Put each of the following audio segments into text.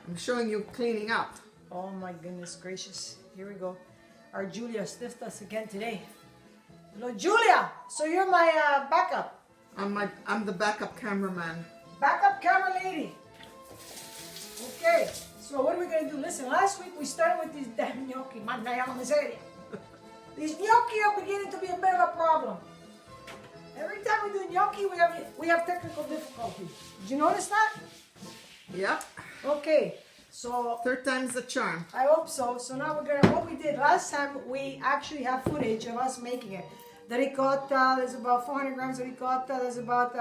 I'm showing you cleaning up. Oh my goodness gracious. Here we go. Our Julia stiffed us again today. Hello, Julia! So you're my backup. I'm the backup cameraman. Backup camera lady. Okay, so what are we going to do? Listen, last week we started with these damn gnocchi. Manayang miseria. These gnocchi are beginning to be a bit of a problem. Every time we do gnocchi, we have technical difficulties. Did you notice that? Yep. Okay, so Third time's the charm. I hope so. So now we're gonna, what we did last time, we actually have footage of us making it. The ricotta, there's about 400 grams of ricotta, there's about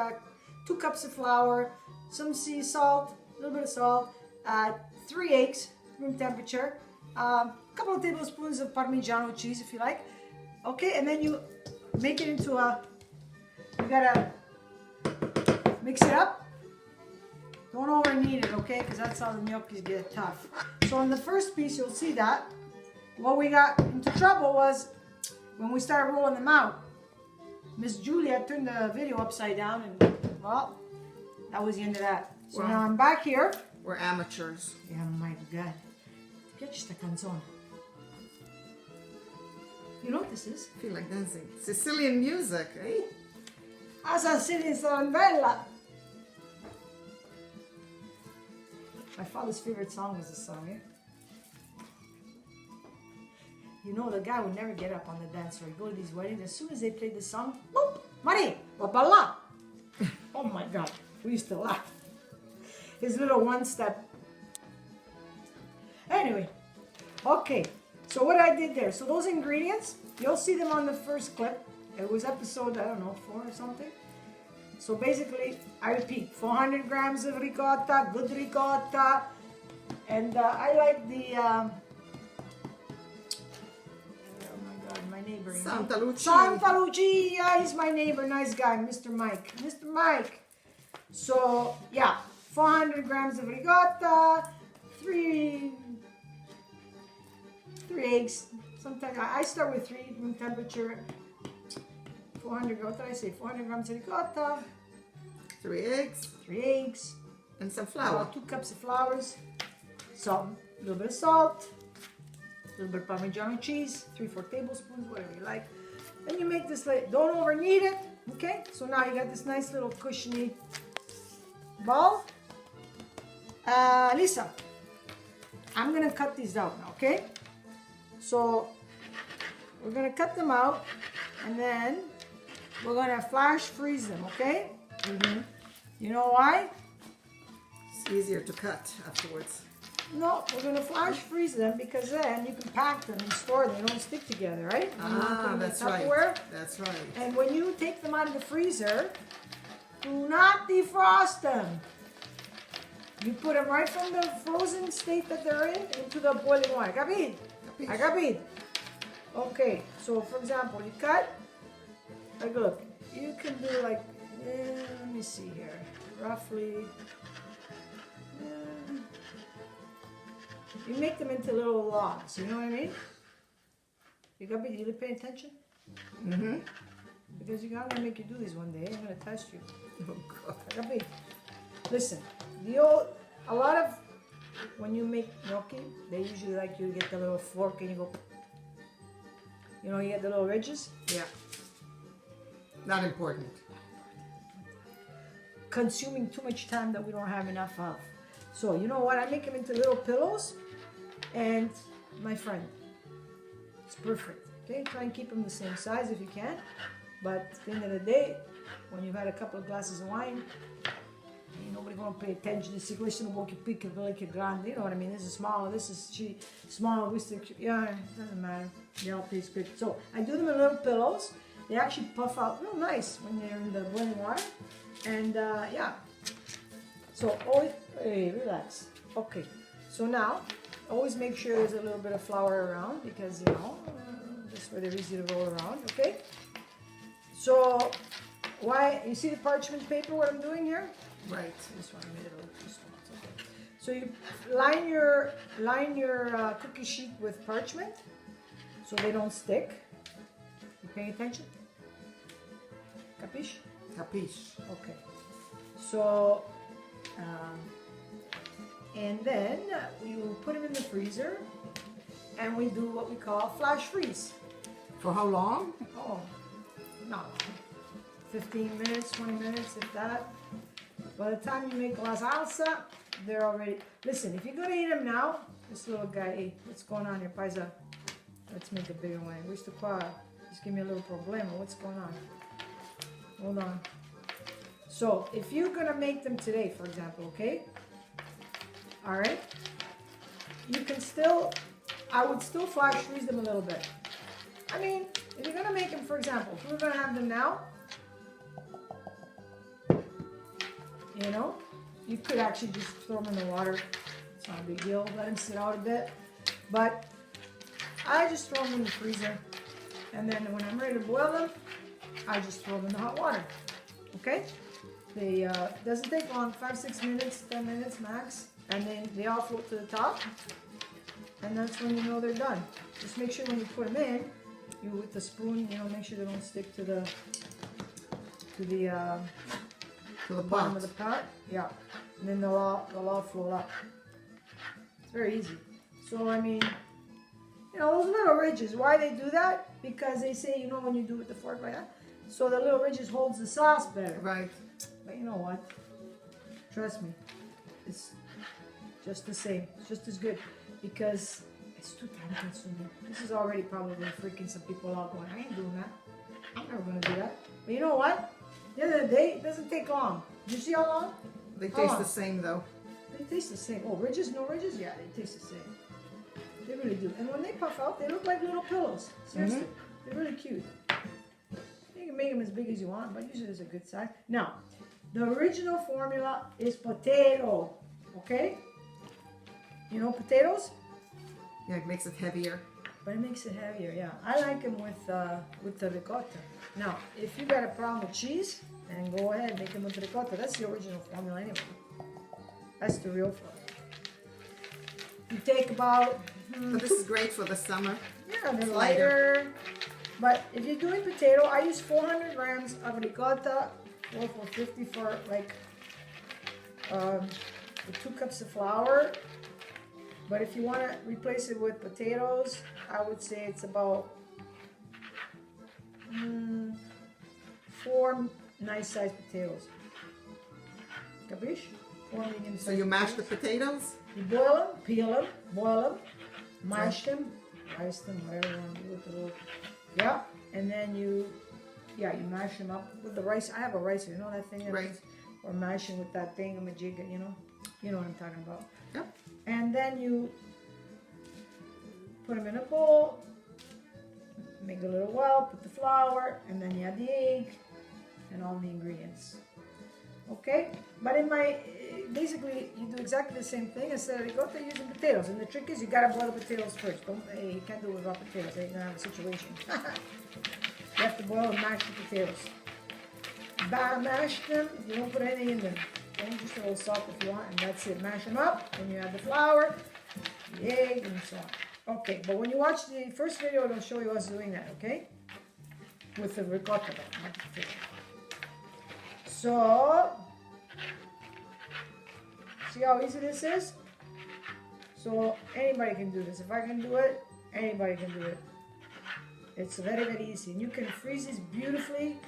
2 cups of flour, some sea salt, a little bit of salt, 3 eggs, room temperature, a couple of tablespoons of Parmigiano cheese if you like. Okay, and then you make it into you gotta mix it up. Don't over-knead it, okay? Because that's how the gnocchis get tough. So on the first piece, you'll see that what we got into trouble was when we started rolling them out. Miss Julia turned the video upside down and, well, that was the end of that. So Wow. now I'm back here. We're amateurs. Yeah, my God. Get sta canzone. You know what this is? I feel like dancing. Sicilian music, eh? Asa Sicilian Susie. My father's favorite song was this song, eh? You know, the guy would never get up on the dance floor. He'd go to these weddings. As soon as they played this song, boop, Mari, babala. Oh my God, we used to laugh. His little one-step. Anyway, okay, so what I did there. So those ingredients, you'll see them on the first clip. It was episode, I don't know, 4 or something. So basically, I repeat, 400 grams of ricotta, good ricotta, and I like the, oh my God, my neighbor. Santa Lucia. Santa Lucia, he's my neighbor, nice guy, Mr. Mike. Mr. Mike. So, yeah, 400 grams of ricotta, 3 eggs. Sometimes I start with 3 room temperature. 400, what did I say? 400 grams of ricotta. 3 eggs. 3 eggs. And some flour. 2 cups of flours. Salt. A little bit of salt. A little bit of Parmigiano cheese. 3-4 tablespoons, whatever you like. Then you make this, like, don't over knead it. Okay? So now you got this nice little cushiony ball. Lisa, I'm going to cut these out now, okay? So we're going to cut them out. And then we're going to flash freeze them, okay? You know why? It's easier to cut afterwards. No, we're going to flash freeze them because then you can pack them and store them. They don't stick together, right? That's right. Tupperware. That's right. And when you take them out of the freezer, do not defrost them. You put them right from the frozen state that they're in into the boiling water. Capito? Capito? Okay, so for example, you cut, like look, you can do like, let me see here, roughly, you make them into little logs, you know what I mean? You got me, you pay attention? Mm-hmm. Because I'm gonna make you do these one day, I'm gonna test you. Oh, God. Capito? Listen, a lot of, when you make gnocchi, they usually like you to get the little fork and you go, you know, you get the little ridges. Yeah. Not important. Consuming too much time that we don't have enough of. So, you know what? I make them into little pillows. And, my friend, it's perfect. Okay? Try and keep them the same size if you can. But at the end of the day, when you've had a couple of glasses of wine, ain't nobody gonna pay attention. Si questo non vuoi che picca che grande. You know what I mean? This is small, this is small, this is, yeah, it doesn't matter. They all taste good. So I do them in little pillows. They actually puff out real nice when they're in the boiling water. And yeah. So always, hey, relax. Okay. So now, always make sure there's a little bit of flour around because, you know, just where they're easy to roll around. Okay. So, why, you see the parchment paper, what I'm doing here? Right. This one I made it a little too small. It's okay. So you line your cookie sheet with parchment so they don't stick. You paying attention? Capiche? Capiche. Okay. So, And then you put them in the freezer, and we do what we call flash freeze. For how long? Oh, not long. 15 minutes, 20 minutes, if that. By the time you make la salsa, they're already... Listen, if you're going to eat them now, this little guy, hey, what's going on here, paisa? Let's make a bigger one. Questo qua, just give me a little problema. What's going on? Hold on. So, if you're going to make them today, for example, okay? All right? You can still... I would still flash freeze them a little bit. I mean, if you're going to make them, for example, if we're going to have them now, you know, you could actually just throw them in the water. It's not a big deal. Let them sit out a bit. But I just throw them in the freezer. And then when I'm ready to boil them, I just throw them in the hot water. Okay? They doesn't take long, 5-6 minutes, 10 minutes max. And then they all float to the top. And that's when you know they're done. Just make sure when you put them in, you with the spoon, you know, make sure they don't stick to the bottom of the pot. Yeah. And then they'll all float up. It's very easy. So I mean, you know, those little ridges, why they do that? Because they say, you know, when you do it with the fork like that, so the little ridges holds the sauce better. Right. But you know what? Trust me, it's just the same. It's just as good because it's too time consuming. This is already probably freaking some people out going, I ain't doing that. I'm never gonna do that. But you know what? The other day, it doesn't take long. Did you see how long? They How taste long? the same though. They taste the same. Oh, ridges, no ridges? Yeah, they taste the same. They really do. And when they puff out, they look like little pillows. Seriously. They're really cute. You can make them as big as you want, but usually there's a good size. Now, the original formula is potato. Okay? You know potatoes? Yeah, it makes it heavier. But it makes it heavier, yeah. I like them with the ricotta. Now, if you got a problem with cheese, then go ahead and make them with ricotta. That's the original formula anyway. That's the real formula. You take about... But this is great for the summer. Yeah, they're Lighter. lighter. But if you're doing potato, I use 400 grams of ricotta, or 450 for like 2 cups of flour. But if you want to replace it with potatoes, I would say it's about 4 nice-sized potatoes. Capiche? 4 medium-sized. So you mash the potatoes? You boil them, peel them, boil them, mash them, rice them, whatever you want to do with the little. Yeah, and then you mash them up with the rice. I have a ricer, you know that thing? Right. Or mashing with that thing, a jigger, you know? You know what I'm talking about. Yep. And then you put them in a bowl, make a little well, put the flour, and then you add the egg and all the ingredients. Okay? But basically, you do exactly the same thing. Instead of ricotta, you're using potatoes. And the trick is you gotta boil the potatoes first. You can't do it without potatoes. Then you're gonna have a situation. You have to boil and mash the potatoes. Mash them. You don't put anything in them. Okay? Just a little salt if you want, and that's it. Mash them up. Then you add the flour, the egg, and so on. Okay, but when you watch the first video, it'll show you us doing that, okay? With the ricotta, not the potato. So, see how easy this is? So, anybody can do this. If I can do it, anybody can do it. It's very, very easy. And you can freeze these beautifully.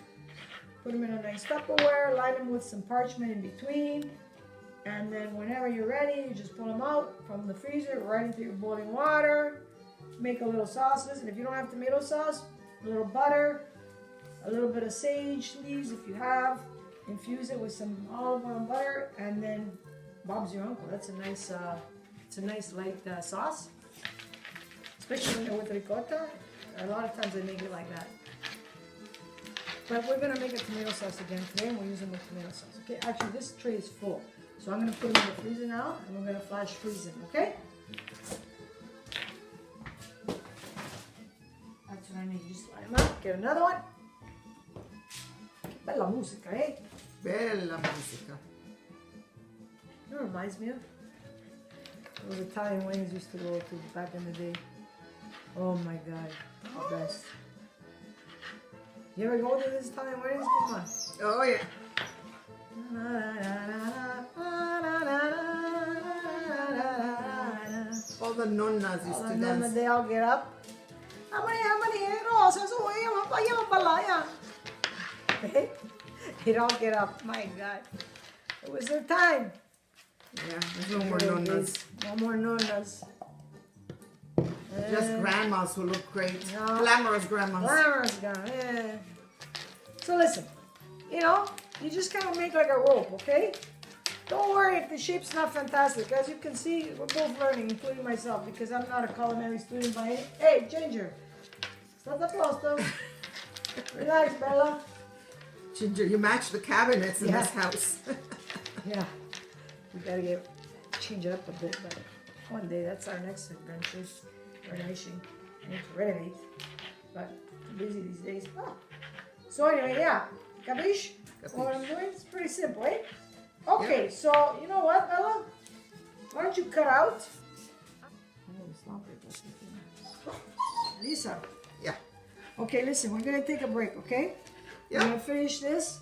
Put them in a nice Tupperware, line them with some parchment in between. And then whenever you're ready, you just pull them out from the freezer, right into your boiling water. Make a little sauces. And if you don't have tomato sauce, a little butter, a little bit of sage leaves if you have. Infuse it with some olive oil and butter, and then Bob's your uncle. That's a nice, it's a nice light sauce, especially when they're with ricotta. A lot of times I make it like that. But we're gonna make a tomato sauce again today, and we're using the tomato sauce. Okay, actually this tray is full, so I'm gonna put them in the freezer now, and we're gonna flash freeze them. Okay? That's what I need. Just line them up. Get another one. Bella musica, eh? Bella musica. You know what it reminds me of? Those Italian weddings used to go to back in the day. Oh my god, the best. You ever go to these Italian weddings? Come on. Oh yeah. the nonnas used to dance. They all get up. How many rosa? They'd all get up. My God. It was their time. Yeah, there's no more nonnas. No more nonnas. Just grandmas who look great. No. Glamorous grandmas. Glamorous gone, yeah. So listen, you know, you just kind of make like a rope, okay? Don't worry if the shape's not fantastic. As you can see, we're both learning, including myself, because I'm not a culinary student by any... Hey, Ginger, sta a posto. Relax, Bella. Ginger, you match the cabinets in this house. Yeah, we gotta change it up a bit, but one day that's our next adventure. Renovation. I need to renovate, but I'm busy these days. Oh. So anyway, yeah, capiche? What I'm doing? It's pretty simple, eh? Okay, yeah. So you know what, Bella? Why don't you cut out? Lisa. Yeah. Okay, listen, we're gonna take a break, okay? Yeah. We're gonna finish this.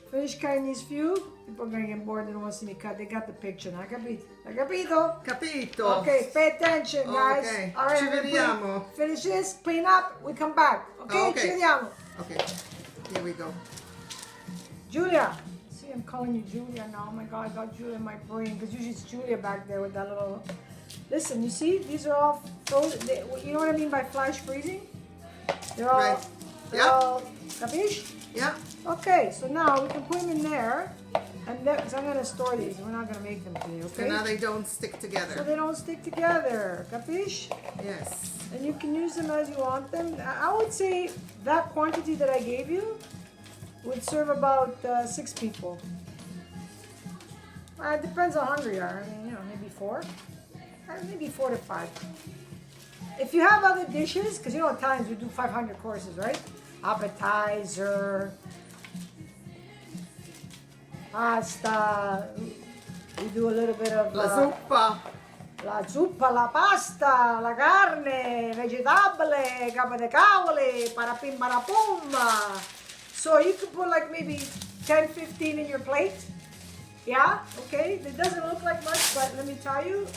Finish cutting these few. People are gonna get bored. They don't want to see me cut. They got the picture. Now, capito? Capito. Okay, pay attention, guys. Okay. All right, Ci vediamo. Finish this, clean up. We come back. Okay, okay. Ci vediamo. Okay. Here we go. Julia. See, I'm calling you Julia now. Oh my God, I got Julia in my brain because usually it's Julia back there with that little. Listen, you see, these are all frozen. You know what I mean by flash freezing? They're all. Right. They're Yeah. all, capiche? Yeah. Okay, so now we can put them in there, and because I'm gonna store these, we're not gonna make them today, okay? So now they don't stick So together. they don't stick together, capiche? Yes. And you can use them as you want them. I would say that quantity that I gave you would serve about 6 people. It depends how hungry you are. I mean, you know, maybe 4. Maybe 4 to 5. If you have other dishes, because you know at times we do 500 courses, right? Appetizer, pasta, we do a little bit of La zuppa. la zuppa, la pasta, la carne, vegetable, capa de cavoli, parapim parapum. So you could put like maybe 10, 15 in your plate. Yeah, okay, it doesn't look like much, but let me tell you,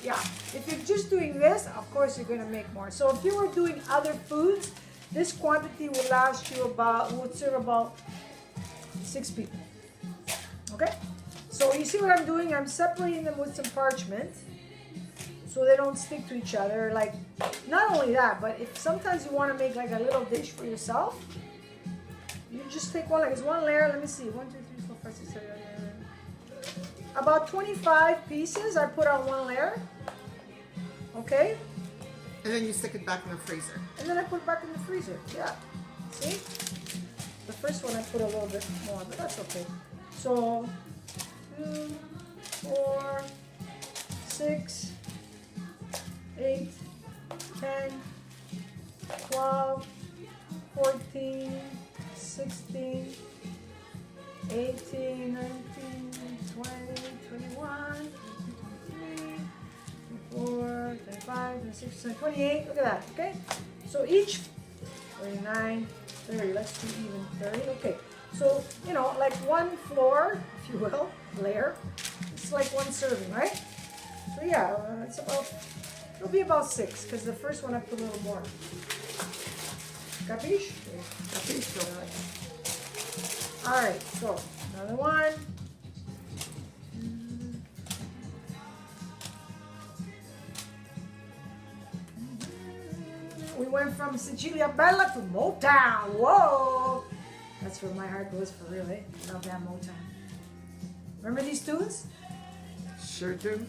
yeah. If you're just doing this, of course you're gonna make more. So if you were doing other foods, this quantity will last you would serve about 6 people. Okay? So you see what I'm doing? I'm separating them with some parchment so they don't stick to each other. Like, not only that, but if sometimes you want to make like a little dish for yourself, you just take one, like it's one layer. Let me see. 1, 2, 3, 4, 5, 6, 7, 8, 9. About 25 pieces I put on one layer. Okay? And then you stick it back in the freezer. And then I put it back in the freezer. Yeah. See? The first one I put a little bit more, but that's okay. So, 2, 4, 6, 8, 10, 12, 14, 16, 18, 19, 20, 21, 23, 24, 25, 26, 28. Look at that, okay? So each 29, 30. Let's do even 30. Okay. So, you know, like one floor, if you will, layer. It's like one serving, right? So yeah, it's about, it'll be about 6 because the first one I put a little more. Capiche? Capisco. All right, so another one. We went from Sicilia Bella to Motown. Whoa! That's where my heart goes for real, eh? Love that Motown. Remember these tunes? Sure do.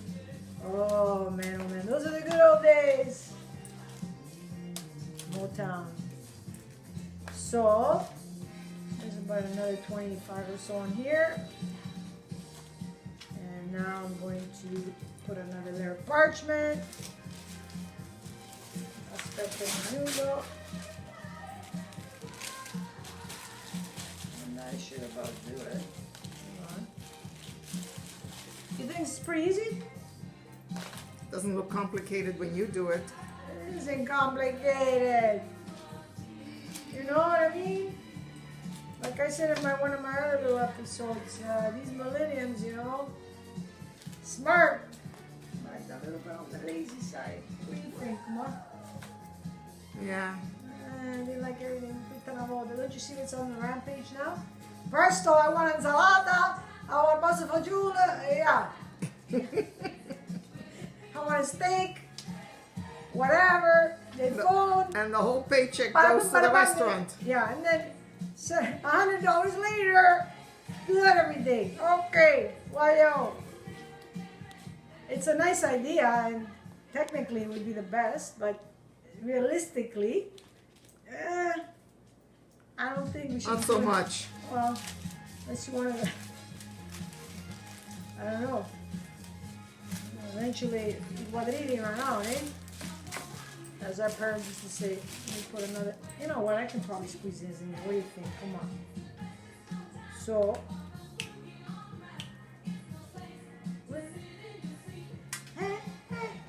Oh man, those are the good old days. Motown. So, there's about another 25 or so on here. And now I'm going to put another layer of parchment. Aspetta un minuto. And I should about do it. Hang on. You think it's pretty easy? Doesn't look complicated when you do it. It isn't complicated. You know what I mean? Like I said in one of my other little episodes, these millenniums, you know, smart. Like that little bit on the lazy side. What do you think? Come on. Yeah. They like everything. Don't you see what's on the rampage now? Presto, I want ensalada. I want pasta fagioli. Yeah. I want a steak. Whatever. They phone. And the whole paycheck goes to the restaurant. Yeah, and then $100 later, do that every day. Okay, why yo? It's a nice idea, and technically it would be the best, but realistically, I don't think we should. Not so much. Well, unless you want to, I don't know. Eventually, quadrini right now, eh? As our parents used to say, let me put another, you know what, I can probably squeeze this in here. What do you think? Come on. So,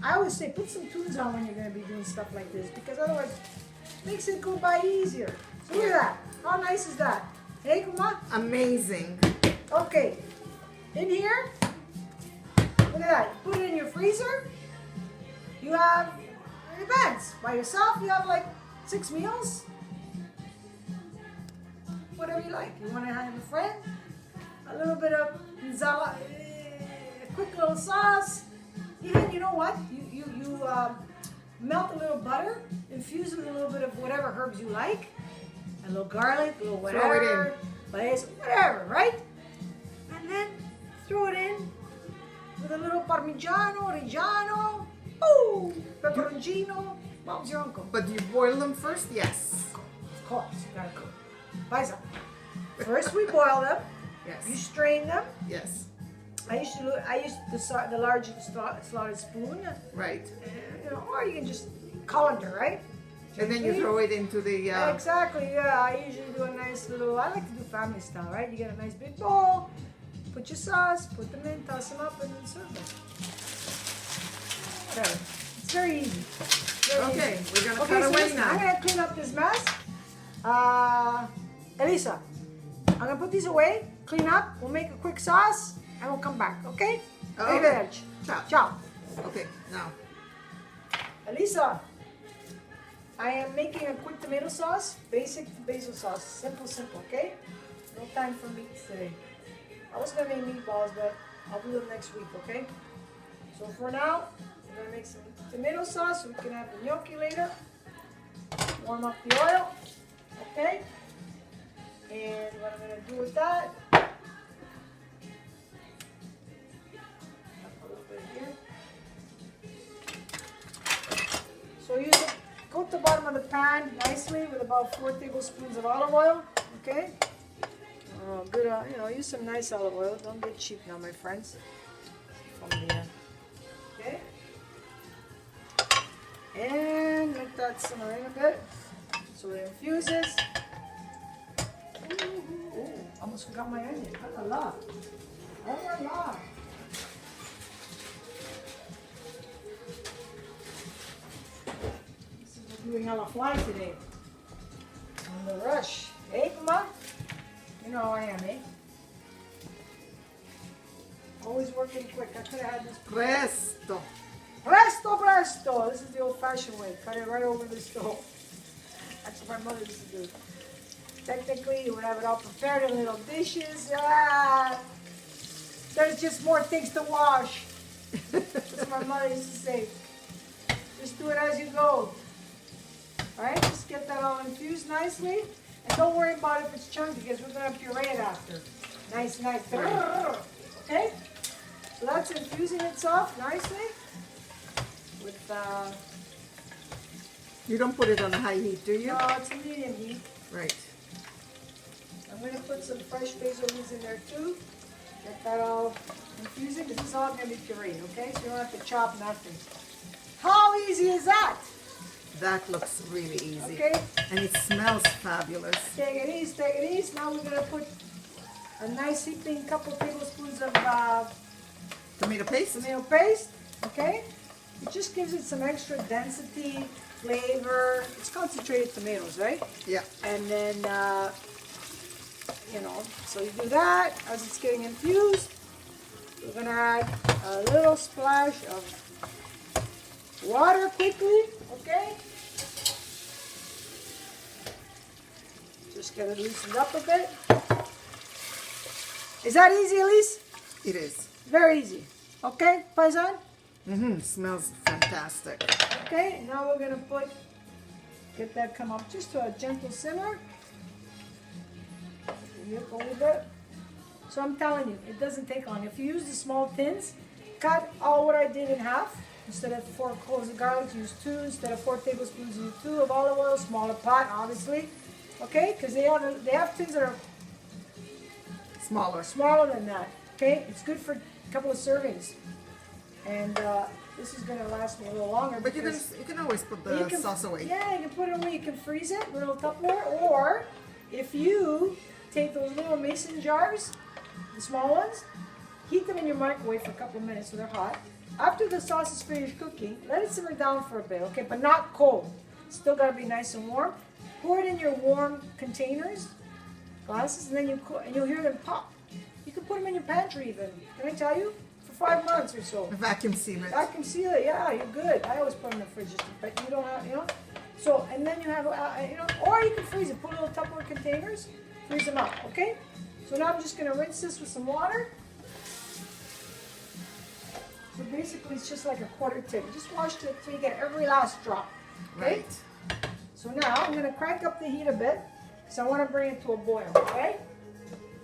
I always say put some tunes on when you're going to be doing stuff like this, because otherwise it makes it go by easier. So look at that. How nice is that? Hey, come on. Amazing. Okay. In here, look at that. Put it in your freezer. You have, it depends. By yourself, you have like 6 meals. Whatever you like. You want to have a friend, a little bit of a quick little sauce. Even, you know what? You melt a little butter, infuse it with a little bit of whatever herbs you like, a little garlic, a little whatever, whatever, right? And then throw it in with a little Parmigiano, Reggiano, pepperoncino. Mom's your uncle. But you boil them first? Yes. Of course, you gotta cook. Paisa. First we boil them. Yes. You strain them. Yes. I used the large slotted spoon. Right. You know, or you can just colander, right? And then you throw it into the... Exactly, yeah. I usually do a nice little, I like to do family style, right? You get a nice big bowl, put your sauce, put them in, toss them up, and then serve them. Whatever. It's very easy. Okay, we're going to Okay, cut so away listen, now. I'm going to clean up this mess. Elisa, I'm going to put these away, clean up, we'll make a quick sauce, and we'll come back, okay? Okay. Ciao. Ciao. Okay, now. Elisa, I am making a quick tomato sauce, basic basil sauce, simple, okay? No time for meats today. I was gonna make meatballs, but I'll do them next week, okay? So for now, we're gonna make some tomato sauce so we can have the gnocchi later. Warm up the oil, okay? And what I'm gonna do with that, a little bit here. So use it, coat the bottom of the pan nicely with about 4 tablespoons of olive oil, okay? Good, you know, use some nice olive oil. Don't get cheap now, my friends. From the, okay? And let that simmer in a bit so it infuses. Ooh, almost forgot my onion. La la la. La la. Doing on a fly today. On the rush. Hey, come on. You know how I am, eh? Always working quick. I could have had this. Presto. Presto, presto. This is the old-fashioned way. Cut it right over the stove. That's what my mother used to do. Technically, you would have it all prepared in little dishes. There's just more things to wash. That's what my mother used to say. Just do it as you go. Alright, just get that all infused nicely. And don't worry about if it's chunky because we're going to puree it after. Nice. Okay? So that's infusing itself nicely. With, You don't put it on a high heat, do you? no, it's a medium heat. Right. I'm going to put some fresh basil leaves in there too. Get that all infusing. This is all going to be pureed, okay? So you don't have to chop nothing. How easy is that? That looks really easy. Okay. And it smells fabulous. Take it easy. Now we're going to put a nice heaping couple tablespoons of Tomato paste? tomato paste, okay? It just gives it some extra density, flavor. It's concentrated tomatoes, right? Yeah. And then, you know, so you do that as it's getting infused. We're going to add a little splash of water quickly, okay? Just get it loosened up a bit. Is that easy, Elise? It is. Very easy. Okay, Paisan? Smells fantastic. Okay, now we're gonna get that come up just to a gentle simmer. Yep, a little bit. So I'm telling you, it doesn't take long. If you use the small tins, cut all what I did in half. Instead of 4 cloves of garlic, use 2. Instead of 4 tablespoons, use 2 of olive oil. Smaller pot, obviously. Okay, because they have tins that are smaller than that. Okay, it's good for a couple of servings, and this is going to last me a little longer. But you can always put the sauce away. Yeah, you can put it away. You can freeze it, in a little Tupperware, or if you take those little mason jars, the small ones, heat them in your microwave for a couple of minutes so they're hot. After the sauce is finished cooking, let it simmer down for a bit, okay? But not cold. Still got to be nice and warm. Pour it in your warm containers, glasses, and then you'll hear them pop. You can put them in your pantry even. Can I tell you? For 5 months or so. Vacuum seal it. Vacuum seal it. Yeah, you're good. I always put them in the fridge, but you don't have, So, and then you have, or you can freeze it. Put little Tupperware containers, freeze them up, okay? So now I'm just going to rinse this with some water. So basically, it's just like a quarter tin. Just wash it until you get every last drop, okay? Right. So now I'm going to crank up the heat a bit because I want to bring it to a boil, okay?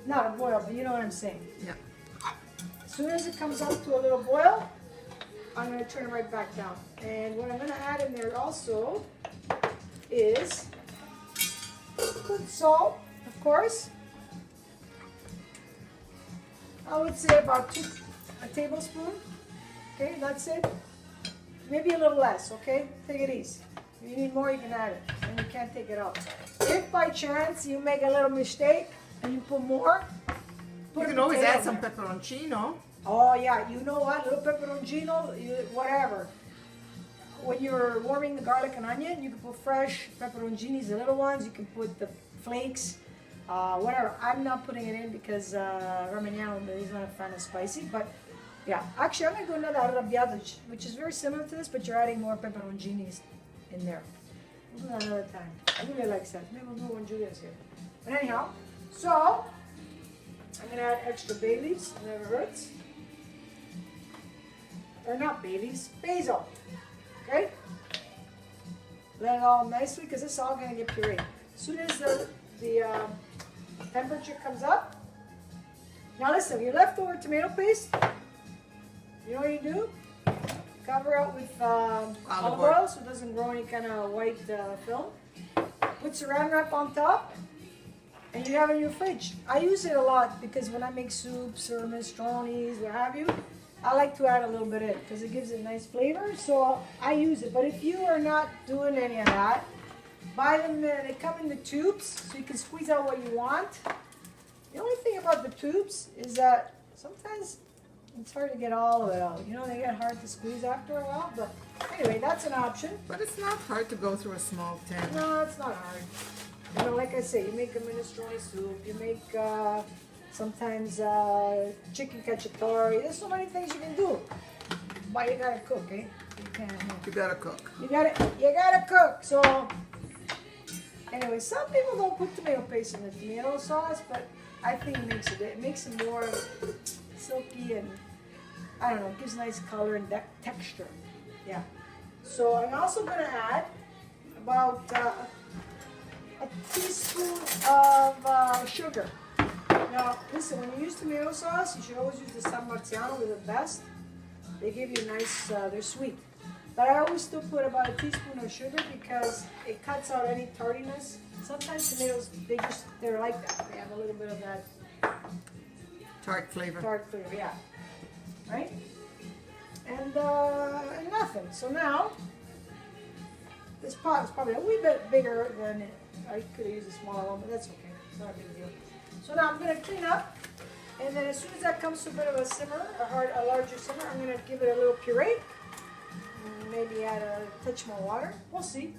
Not a boil, but you know what I'm saying. Yeah. As soon as it comes up to a little boil, I'm going to turn it right back down. And what I'm going to add in there also is good salt, of course. I would say about a tablespoon. Okay, that's it. Maybe a little less, okay? Take it easy. If you need more, you can add it. And you can't take it out. If by chance you make a little mistake and you put more, You can always add some pepperoncino. Oh yeah, you know what? Little pepperoncino, whatever. When you're warming the garlic and onion, you can put fresh pepperoncinis, the little ones. You can put the flakes, whatever. I'm not putting it in because Ramagnano, he's not a fan of spicy. But yeah, actually, I'm gonna go another arrabbiata, which is very similar to this, but you're adding more pepperoncinis in there. We'll do that another time. I really like that. Maybe we'll do it when Julia's here. But anyhow, so I'm gonna add extra bay leaves. It never hurts. Or not bay leaves, basil. Okay? Blend it all nicely because it's all gonna get pureed. As soon as the temperature comes up. Now listen, your leftover tomato paste, you know what you do? Cover it with olive oil so it doesn't grow any kind of white film. Put saran wrap on top, and you have it in your fridge. I use it a lot because when I make soups or minestrones, what have you, I like to add a little bit in because it gives it a nice flavor. So I use it. But if you are not doing any of that, buy them. They come in the tubes, so you can squeeze out what you want. The only thing about the tubes is that sometimes it's hard to get all of it out. You know, they get hard to squeeze after a while. But anyway, that's an option. But it's not hard to go through a small tin. No, it's not hard. You know, like I say, you make a minestrone soup. You make sometimes chicken cacciatore. There's so many things you can do. But you gotta cook, eh? You can't. You gotta cook. You gotta cook. So anyway, some people don't put tomato paste in the tomato sauce, but I think it makes it more silky and I don't know, it gives nice color and texture. Yeah. So I'm also gonna add about a teaspoon of sugar. Now, listen, when you use tomato sauce, you should always use the San Marziano. They're the best. They give you nice, they're sweet. But I always still put about a teaspoon of sugar because it cuts out any tardiness. Sometimes tomatoes, they're like that. They have a little bit of that Tart flavor. tart flavor, yeah. Right? And nothing. So now, this pot is probably a wee bit bigger than it. I could have used a smaller one, but that's okay. It's not a big deal. So now I'm going to clean up, and then as soon as that comes to a bit of a simmer, a larger simmer, I'm going to give it a little puree. Maybe add a touch more water. We'll see.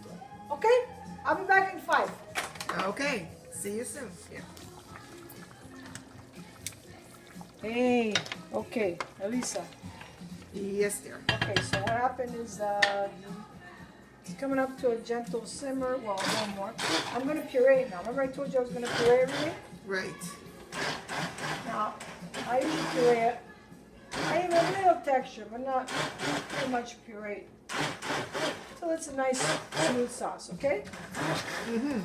Okay? I'll be back in 5. Okay. See you soon. Yeah. Hey, okay, Elisa. Yes, dear. Okay, so what happened is it's coming up to a gentle simmer. Well, no more. I'm going to puree it now. Remember I told you I was going to puree everything? Right. Now, I usually puree it. I have a little texture, but not too much puree. So it's a nice smooth sauce, okay? Mm-hmm.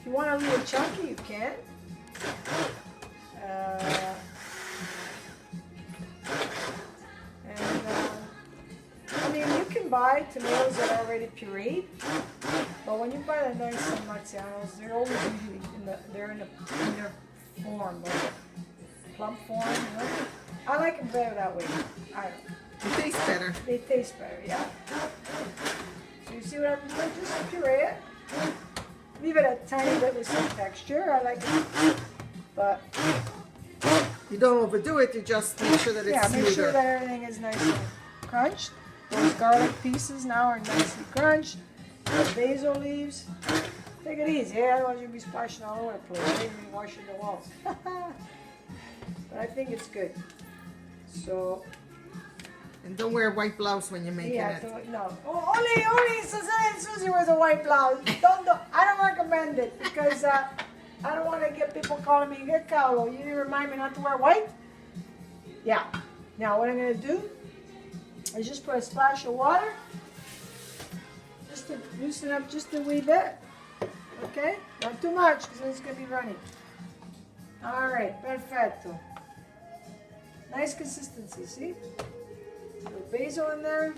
If you want a little chunky, you can. I mean, you can buy tomatoes that are already pureed, but when you buy the nice marzianos, they're always usually in their form, like plump form, you know? I like them better that way. I don't know. It tastes better. They taste better, yeah. So you see what I'm doing? Just puree it. Leave it a tiny bit with some texture. I like it, but You don't overdo it. You just make sure that it's yeah, smoother. make sure that everything is nice and crunched. Those garlic pieces now are nicely crunched. The basil leaves. Take it easy. I don't want you to be splashing all over the place. Maybe washing the walls. But I think it's good. So And don't wear a white blouse when you're making yeah, it. no. Only Sicilian Susie wears a white blouse. I don't recommend it because I don't want to get people calling me, "Get Carlo, you didn't remind me not to wear white." Yeah. Now what I'm gonna do is just put a splash of water, just to loosen up just a wee bit. Okay, not too much because it's gonna be runny. All right, perfetto. Nice consistency. See? Little basil in there.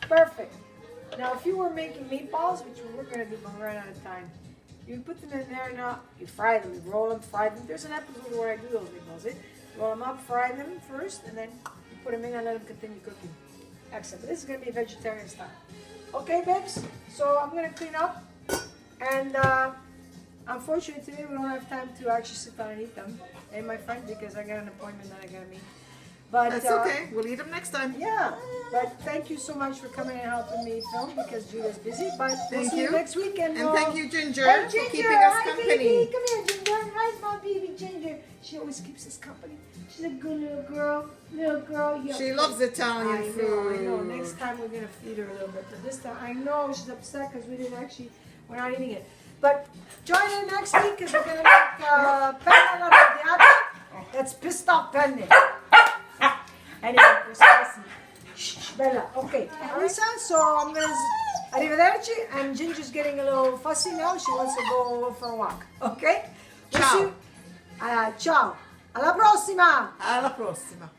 Perfect. Now, if you were making meatballs, which we're going to do, but we're running out of time, you put them in there now. You fry them, you roll them, fry them. There's an episode where I do those meatballs. Roll them up, fry them first, and then you put them in and let them continue cooking. Excellent. But this is going to be vegetarian style. Okay, babes? So I'm going to clean up. And unfortunately, today we don't have time to actually sit down and eat them. And my friend, because I got an appointment that I got to meet. But, That's okay. We'll eat them next time. Yeah, but thank you so much for coming and helping me film because Julia's busy. But we'll Thank see you you. next weekend. And thank you, Ginger, Hey, for Ginger, keeping us hi, company. Baby. Come here, Ginger. Hi, my baby Ginger. She always keeps us company. She's a good little girl. Little girl. She loves Italian food. I know. Next time we're going to feed her a little bit. But this time, I know she's upset because we're not eating it. But join in next week because we're going to make penne arrabbiata. That's pissed off penne. Anyway, we're spicy. Shh, Bella. Okay, Lisa, so I'm going to... Arrivederci. And Ginger's getting a little fussy now. She wants to go for a walk. Okay? Ciao. Ciao. Alla prossima. Alla prossima.